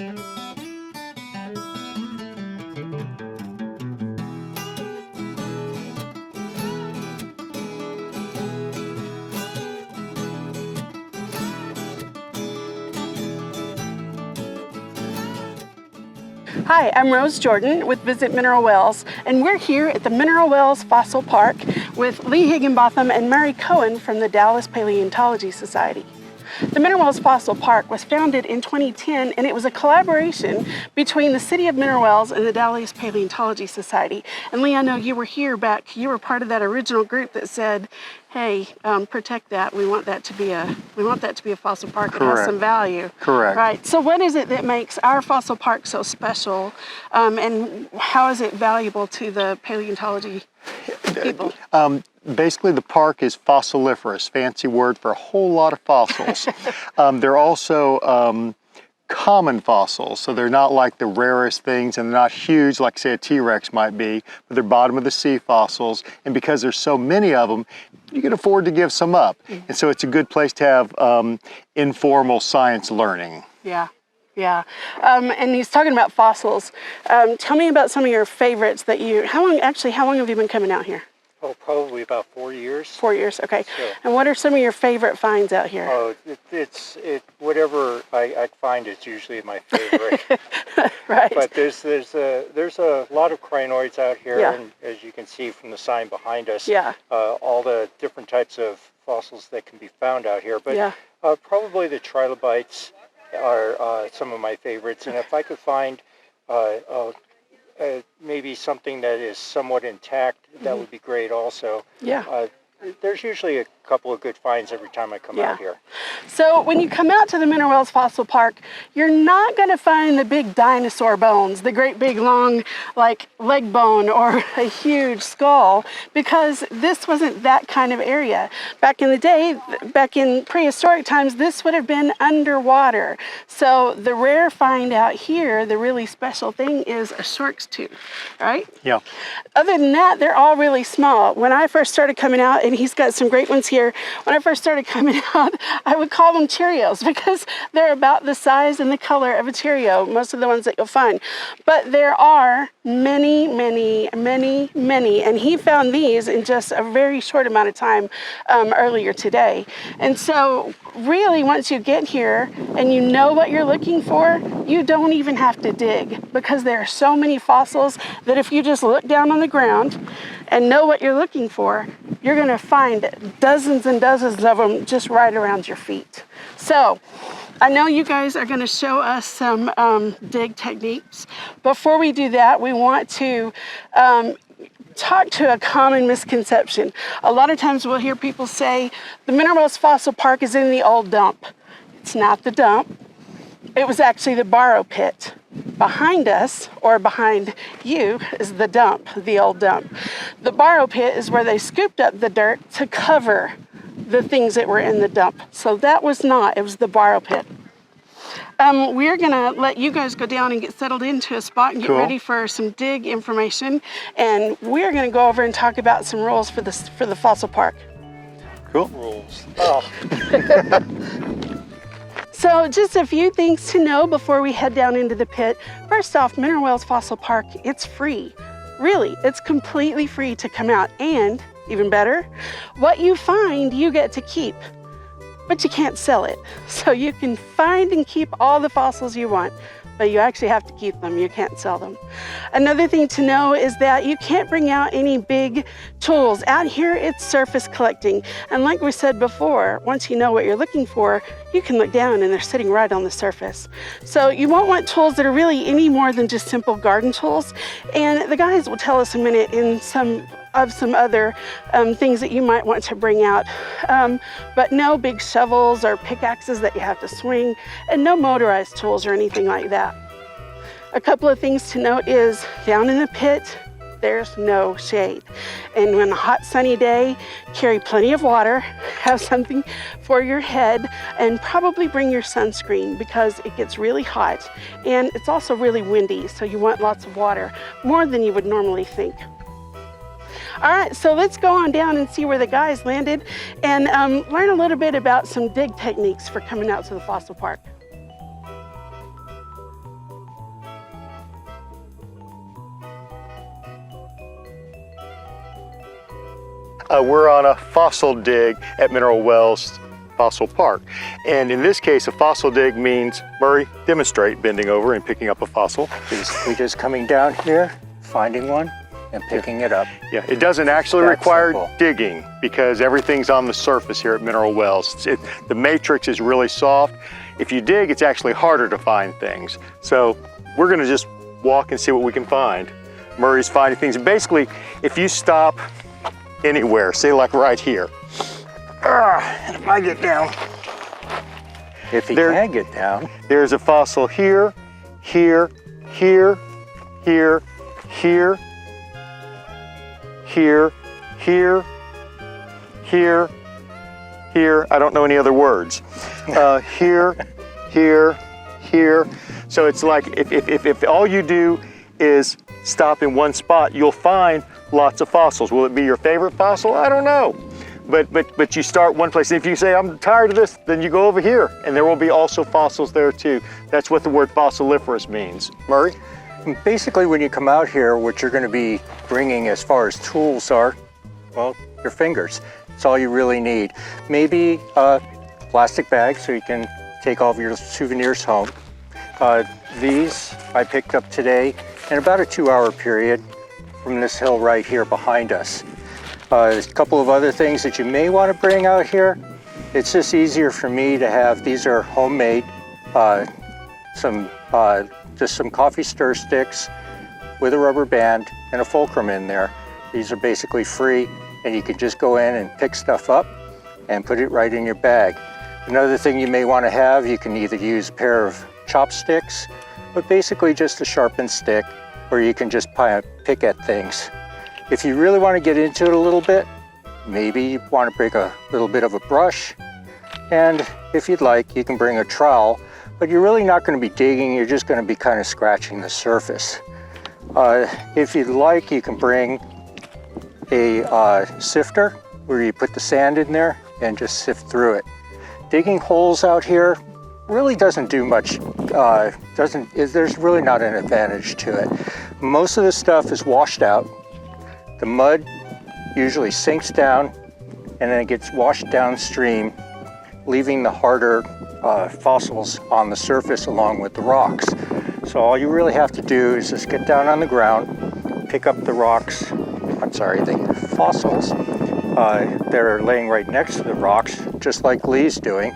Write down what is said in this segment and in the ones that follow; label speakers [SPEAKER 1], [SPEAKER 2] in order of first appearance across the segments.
[SPEAKER 1] Hi, I'm Rose Jordan with Visit Mineral Wells, and we're here at the Mineral Wells Fossil Park with Lee Higginbotham and Mary Cohen from the Dallas Paleontological Society. The Mineral Wells Fossil Park was founded in 2010, and it was a collaboration between the City of Mineral Wells and the Dallas Paleontological Society. And Lee, I know you were here back, you were part of that original group that said, hey, protect that. We want that to be a fossil park that has some value.
[SPEAKER 2] Correct.
[SPEAKER 1] Right. So what is it that makes our fossil park so special, and how is it valuable to the paleontology people?
[SPEAKER 2] Basically, the park is fossiliferous, fancy word for a whole lot of fossils. They're also common fossils, so they're not like the rarest things, and they're not huge like, say, a T-Rex might be, but they're bottom of the sea fossils, and because there's so many of them, you can afford to give some up. And so it's a good place to have informal science learning.
[SPEAKER 1] Yeah. Yeah, and he's talking about fossils. Tell me about some of your favorites that how long have you been coming out here?
[SPEAKER 3] Oh, probably about 4 years.
[SPEAKER 1] 4 years, okay.
[SPEAKER 3] Sure.
[SPEAKER 1] And what are some of your favorite finds out here?
[SPEAKER 3] Oh, whatever I find is usually my favorite.
[SPEAKER 1] Right.
[SPEAKER 3] But there's a lot of crinoids out here,
[SPEAKER 1] Yeah.
[SPEAKER 3] and as you can see from the sign behind us,
[SPEAKER 1] Yeah.
[SPEAKER 3] all the different types of fossils that can be found out here. But
[SPEAKER 1] Yeah.
[SPEAKER 3] Probably the trilobites are some of my favorites, and if I could find maybe something that is somewhat intact, that would be great also.
[SPEAKER 1] Yeah.
[SPEAKER 3] There's usually a couple of good finds every time I come out here.
[SPEAKER 1] So when you come out to the Mineral Wells Fossil Park, you're not going to find the big dinosaur bones, the great big long like leg bone or a huge skull, because this wasn't that kind of area. Back in the day, back in prehistoric times, this would have been underwater. So the rare find out here, the really special thing is a shark's tooth, right?
[SPEAKER 2] Yeah.
[SPEAKER 1] Other than that, they're all really small. When I first started coming out, and he's got some great ones here, when I first started coming out, I would call them Cheerios because they're about the size and the color of a Cheerio, most of the ones that you'll find. But there are many, and he found these in just a very short amount of time earlier today. And so really, once you get here and you know what you're looking for, you don't even have to dig, because there are so many fossils that if you just look down on the ground and know what you're looking for, you're going to find dozens and dozens of them just right around your feet. So I know you guys are going to show us some dig techniques. Before we do that, we want to talk to a common misconception. A lot of times we'll hear people say the Mineral Wells Fossil Park is in the old dump. It's not the dump. It was actually the borrow pit. Behind us, or behind you, is the dump, the old dump. The borrow pit is where they scooped up the dirt to cover the things that were in the dump. So that was not, it was the borrow pit. We're gonna let you guys go down and get settled into a spot and get ready for some dig information. And we're gonna go over and talk about some rules for the fossil park.
[SPEAKER 2] Cool.
[SPEAKER 3] Rules. Oh.
[SPEAKER 1] So just a few things to know before we head down into the pit. First off, Mineral Wells Fossil Park, it's free. Really, it's completely free to come out, and even better, what you find, you get to keep, but you can't sell it. So you can find and keep all the fossils you want, but you actually have to keep them. You can't sell them. Another thing to know is that you can't bring out any big tools. Out here, it's surface collecting. And like we said before, once you know what you're looking for, you can look down and they're sitting right on the surface. So you won't want tools that are really any more than just simple garden tools. And the guys will tell us in a minute in some other things that you might want to bring out. But no big shovels or pickaxes that you have to swing, and no motorized tools or anything like that. A couple of things to note is down in the pit, there's no shade. And when a hot sunny day, carry plenty of water, have something for your head, and probably bring your sunscreen because it gets really hot. And it's also really windy, so you want lots of water, more than you would normally think. All right, so let's go on down and see where the guys landed and learn a little bit about some dig techniques for coming out to the fossil park.
[SPEAKER 2] We're on a fossil dig at Mineral Wells Fossil Park. And in this case, a fossil dig means, Murray, demonstrate bending over and picking up a fossil.
[SPEAKER 3] Basically just coming down here, finding one, and picking it up.
[SPEAKER 2] Yeah, it doesn't actually
[SPEAKER 3] That
[SPEAKER 2] require
[SPEAKER 3] simple.
[SPEAKER 2] digging because everything's on the surface here at Mineral Wells. The matrix is really soft. If you dig, it's actually harder to find things. So we're gonna just walk and see what we can find. Murray's finding things. Basically, if you stop anywhere, say like right here, and if I get down,
[SPEAKER 3] If he
[SPEAKER 2] There-
[SPEAKER 3] can get down.
[SPEAKER 2] there's a fossil here, here, here, here, here, here, here, here, here. I don't know any other words. Here, here, here. So it's like if all you do is stop in one spot, you'll find lots of fossils. Will it be your favorite fossil? I don't know. But you start one place. If you say, I'm tired of this, then you go over here, and there will be also fossils there too. That's what the word fossiliferous means. Murray?
[SPEAKER 3] Basically, when you come out here, what you're going to be bringing as far as tools are, well, your fingers. That's all you really need. Maybe a plastic bag so you can take all of your souvenirs home. These I picked up today in about a 2-hour period from this hill right here behind us. There's a couple of other things that you may want to bring out here. It's just easier for me to have, these are homemade, just some coffee stir sticks with a rubber band and a fulcrum in there. These are basically free, and you can just go in and pick stuff up and put it right in your bag. Another thing you may want to have, you can either use a pair of chopsticks, but basically just a sharpened stick, or you can just pick at things. If you really want to get into it a little bit, maybe you want to bring a little bit of a brush, and if you'd like, you can bring a trowel, but you're really not going to be digging, you're just going to be kind of scratching the surface. If you'd like, you can bring a sifter where you put the sand in there and just sift through it. Digging holes out here really doesn't do much, there's really not an advantage to it. Most of the stuff is washed out. The mud usually sinks down and then it gets washed downstream, leaving the harder fossils on the surface along with the rocks. So all you really have to do is just get down on the ground, pick up the rocks, the fossils that are laying right next to the rocks, just like Lee's doing.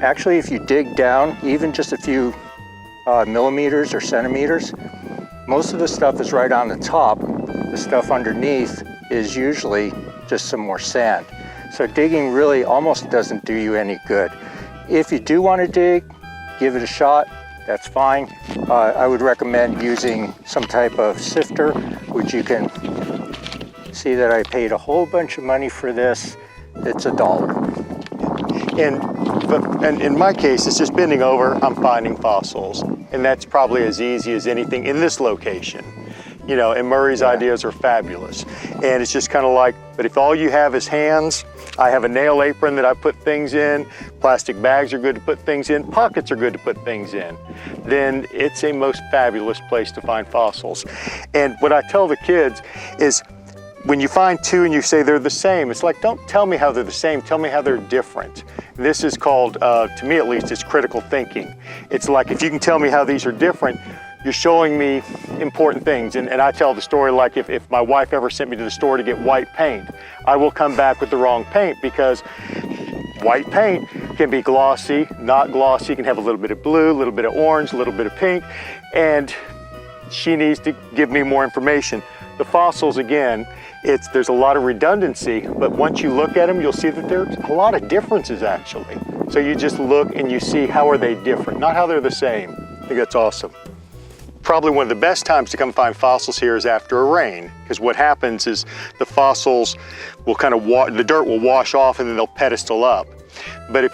[SPEAKER 3] Actually, if you dig down even just a few millimeters or centimeters, most of the stuff is right on the top. The stuff underneath is usually just some more sand. So digging really almost doesn't do you any good. If you do want to dig, give it a shot, that's fine. I would recommend using some type of sifter, which you can see that I paid a whole bunch of money for this. It's $1.
[SPEAKER 2] And in my case, it's just bending over, I'm finding fossils. And that's probably as easy as anything in this location. You know, and Murray's ideas are fabulous. And it's just kind of like, but if all you have is hands, I have a nail apron that I put things in, plastic bags are good to put things in, pockets are good to put things in, then it's a most fabulous place to find fossils. And what I tell the kids is, when you find two and you say they're the same, it's like, don't tell me how they're the same, tell me how they're different. This is called, to me at least, it's critical thinking. It's like, if you can tell me how these are different, you're showing me important things. And I tell the story like if my wife ever sent me to the store to get white paint, I will come back with the wrong paint because white paint can be glossy, not glossy, can have a little bit of blue, a little bit of orange, a little bit of pink, and she needs to give me more information. The fossils, again, there's a lot of redundancy, but once you look at them, you'll see that there's a lot of differences actually. So you just look and you see how are they different, not how they're the same. I think that's awesome. Probably one of the best times to come find fossils here is after a rain, because what happens is the fossils will kind of the dirt will wash off and then they'll pedestal up. But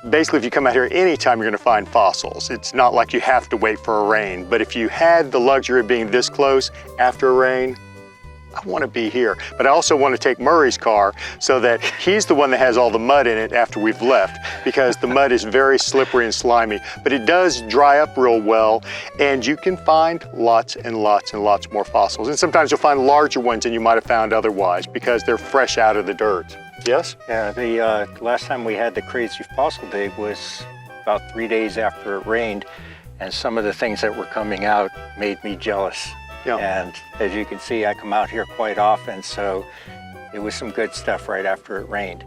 [SPEAKER 2] basically if you come out here anytime, you're going to find fossils. It's not like you have to wait for a rain. But if you had the luxury of being this close after a rain, I want to be here, but I also want to take Murray's car so that he's the one that has all the mud in it after we've left, because the mud is very slippery and slimy, but it does dry up real well, and you can find lots and lots and lots more fossils. And sometimes you'll find larger ones than you might have found otherwise because they're fresh out of the dirt. Yes?
[SPEAKER 3] Yeah, the last time we had the crazy fossil dig was about 3 days after it rained, and some of the things that were coming out made me jealous.
[SPEAKER 2] Yeah.
[SPEAKER 3] And as you can see, I come out here quite often, so it was some good stuff right after it rained.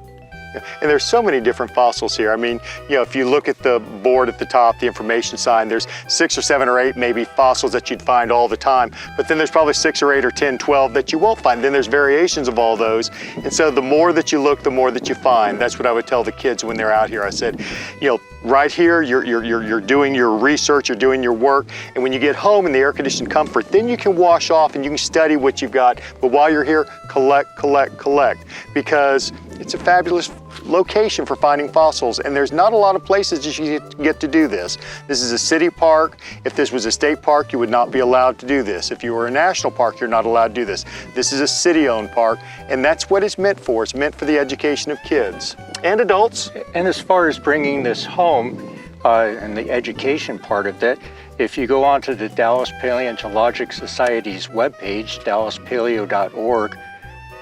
[SPEAKER 2] Yeah. And there's so many different fossils here. I mean, you know, if you look at the board at the top, the information sign, there's 6 or 7 or 8 maybe fossils that you'd find all the time, but then there's probably 6 or 8 or 10, 12 that you won't find. Then there's variations of all those. And so the more that you look, the more that you find. That's what I would tell the kids when they're out here. I said, you know, right here, you're doing your research, you're doing your work, and when you get home in the air-conditioned comfort, then you can wash off and you can study what you've got. But while you're here, collect, collect, collect, because it's a fabulous location for finding fossils, and there's not a lot of places that you get to do this. This is a city park. If this was a state park, you would not be allowed to do this. If you were a national park, you're not allowed to do this. This is a city-owned park, and that's what it's meant for. It's meant for the education of kids and adults.
[SPEAKER 3] And as far as bringing this home and the education part of it, if you go onto the Dallas Paleontological Society's webpage, dallaspaleo.org,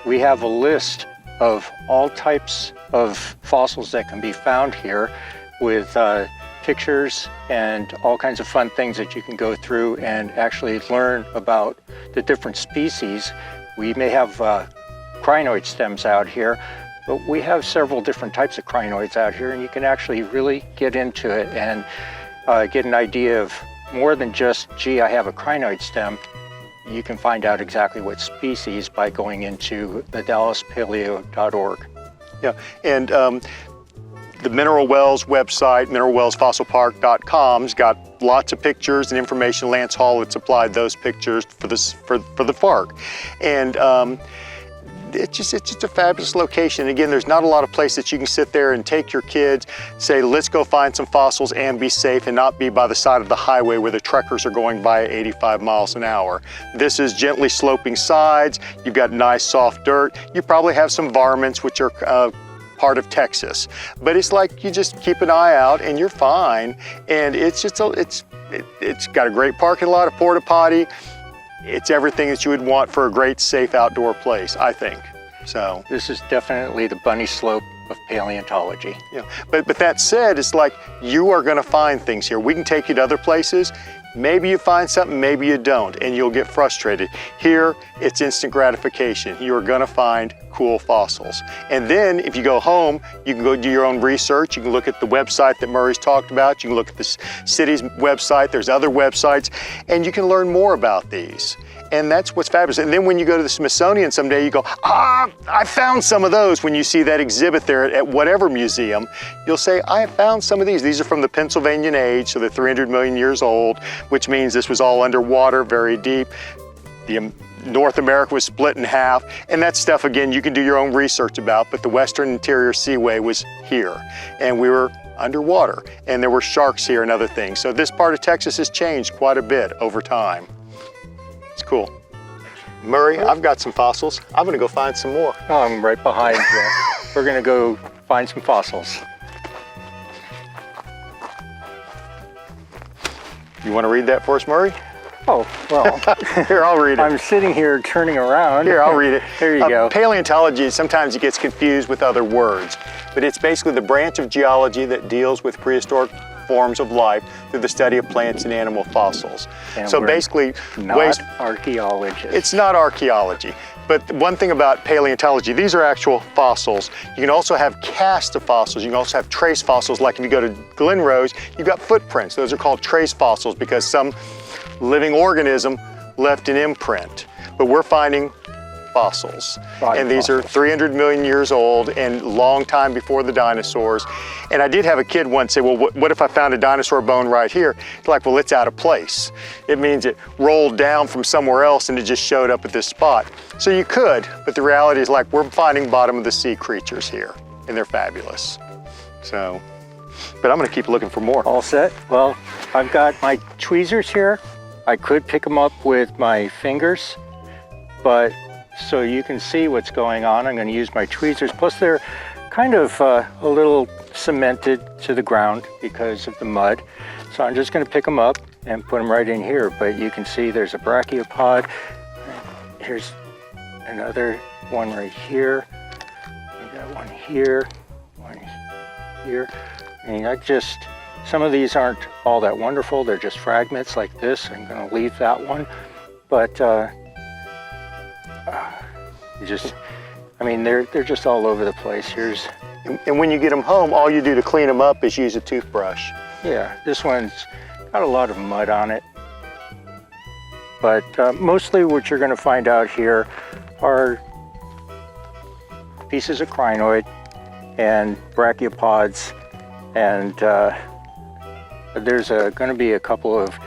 [SPEAKER 3] we have a list of all types of fossils that can be found here with pictures and all kinds of fun things that you can go through and actually learn about the different species. We may have crinoid stems out here, but we have several different types of crinoids out here, and you can actually really get into it and get an idea of more than just, gee, I have a crinoid stem. You can find out exactly what species by going into the dallaspaleo.org.
[SPEAKER 2] Yeah, and the Mineral Wells website, mineralwellsfossilpark.com's got lots of pictures and information. Lance Hall had supplied those pictures for the park, and it's just a fabulous location. Again, there's not a lot of places that you can sit there and take your kids, say, let's go find some fossils and be safe and not be by the side of the highway where the trekkers are going by at 85 miles an hour. This is gently sloping sides. You've got nice soft dirt. You probably have some varmints, which are part of Texas. But it's like you just keep an eye out and you're fine. And it's just it's got a great parking lot, a porta potty. It's everything that you would want for a great, safe outdoor place, I think. So
[SPEAKER 3] this is definitely the bunny slope of paleontology.
[SPEAKER 2] Yeah, but that said, it's like you are going to find things here. We can take you to other places. Maybe you find something, maybe you don't, and you'll get frustrated. Here, it's instant gratification. You are going to find cool fossils. And then if you go home, you can go do your own research. You can look at the website that Murray's talked about. You can look at the city's website. There's other websites, and you can learn more about these. And that's what's fabulous. And then when you go to the Smithsonian someday, you go, I found some of those. When you see that exhibit there at whatever museum, you'll say, I have found some of these. These are from the Pennsylvanian age, so they're 300 million years old, which means this was all underwater, very deep. North America was split in half, and that stuff, again, you can do your own research about, but the Western Interior Seaway was here, and we were underwater, and there were sharks here and other things. So this part of Texas has changed quite a bit over time. It's cool. Murray, I've got some fossils. I'm gonna go find some more.
[SPEAKER 3] Oh, I'm right behind you. We're gonna go find some fossils.
[SPEAKER 2] You wanna read that for us, Murray?
[SPEAKER 3] Oh, well.
[SPEAKER 2] Here, I'll read it.
[SPEAKER 3] I'm sitting here turning around.
[SPEAKER 2] Here, I'll read it.
[SPEAKER 3] There you go.
[SPEAKER 2] Paleontology, sometimes it gets confused with other words, but it's basically the branch of geology that deals with prehistoric forms of life through the study of plants and animal fossils.
[SPEAKER 3] And
[SPEAKER 2] so basically,
[SPEAKER 3] not archaeologists.
[SPEAKER 2] It's not archaeology. But one thing about paleontology, these are actual fossils. You can also have casts of fossils. You can also have trace fossils. Like if you go to Glen Rose, you've got footprints. Those are called trace fossils because some living organism left an imprint. But we're finding fossils. And these are 300 million years old and long time before the dinosaurs. And I did have a kid once say, well, what if I found a dinosaur bone right here? It's like, well, it's out of place. It means it rolled down from somewhere else and it just showed up at this spot. So you could, but the reality is like we're finding bottom of the sea creatures here and they're fabulous. So, but I'm gonna keep looking for more.
[SPEAKER 3] All set? Well, I've got my tweezers here. I could pick them up with my fingers, but so you can see what's going on. I'm going to use my tweezers, plus they're kind of a little cemented to the ground because of the mud. So I'm just going to pick them up and put them right in here. But you can see there's a brachiopod. Here's another one right here. We got one here, one here. And some of these aren't all that wonderful. They're just fragments like this. I'm going to leave that one. But I mean, they're just all over the place.
[SPEAKER 2] And when you get them home, all you do to clean them up is use a toothbrush.
[SPEAKER 3] Yeah, this one's got a lot of mud on it. But mostly what you're going to find out here are pieces of crinoid and brachiopods, and there's going to be a couple of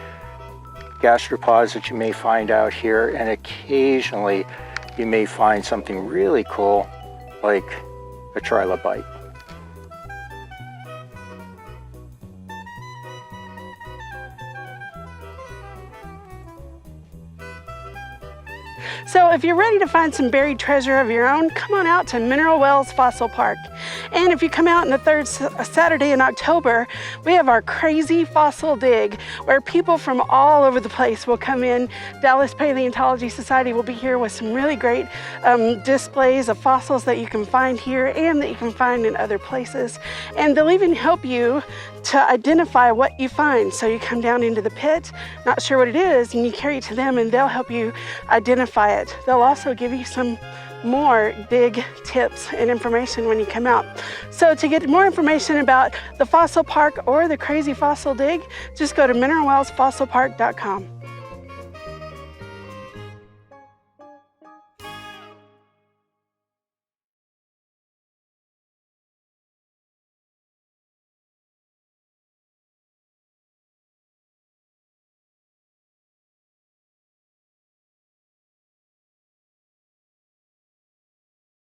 [SPEAKER 3] gastropods that you may find out here, and occasionally you may find something really cool like a trilobite.
[SPEAKER 1] So if you're ready to find some buried treasure of your own, come on out to Mineral Wells Fossil Park. And if you come out on the third Saturday in October, we have our crazy fossil dig where people from all over the place will come in. Dallas Paleontological Society will be here with some really great displays of fossils that you can find here and that you can find in other places. And they'll even help you to identify what you find. So you come down into the pit, not sure what it is, and you carry it to them and they'll help you identify it. They'll also give you some more dig tips and information when you come out. So to get more information about the fossil park or the crazy fossil dig, just go to mineralwellsfossilpark.com.